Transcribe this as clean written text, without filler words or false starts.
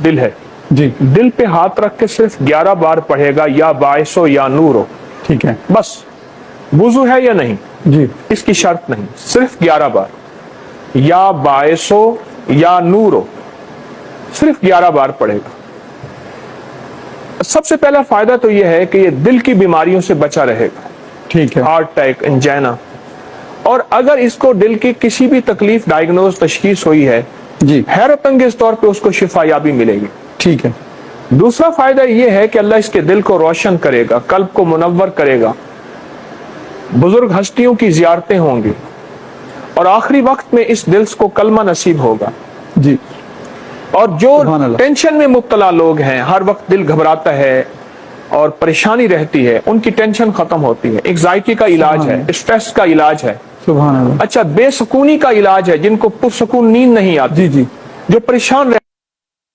دل ہے جی دل پہ ہاتھ رکھ کے صرف 11 بار پڑھے گا، یا باعث ہو یا نور ہو، ٹھیک ہے بس. وضو ہے یا نہیں جی اس کی شرط نہیں، صرف 11 بار، یا باعث ہو یا نور ہو، صرف 11 بار پڑھے گا. سب سے پہلا فائدہ تو یہ ہے کہ یہ دل کی بیماریوں سے بچا رہے گا، ٹھیک ہے ہارٹ اٹیک، انجینا. اور اگر اس کو دل کی کسی بھی تکلیف ڈائگنوز تشخیص ہوئی ہے، جی حیرت انگیز طور پہ اس کو شفا یابی ملے گی. ٹھیک ہے دوسرا فائدہ یہ ہے کہ اللہ اس کے دل کو روشن کرے گا، قلب کو منور کرے گا، بزرگ ہستیوں کی زیارتیں ہوں گی، اور آخری وقت میں اس دل کو کلمہ نصیب ہوگا. جی اور جو سبحان اللہ. ٹینشن میں مبتلا لوگ ہیں، ہر وقت دل گھبراتا ہے اور پریشانی رہتی ہے، ان کی ٹینشن ختم ہوتی ہے. ایگزائٹی کا علاج سبحان ہے، اللہ. اسٹریس کا علاج ہے. سبحان اللہ. اچھا، بے سکونی کا علاج ہے، جن کو پرسکون نیند نہیں آتی، جی جی جو پریشان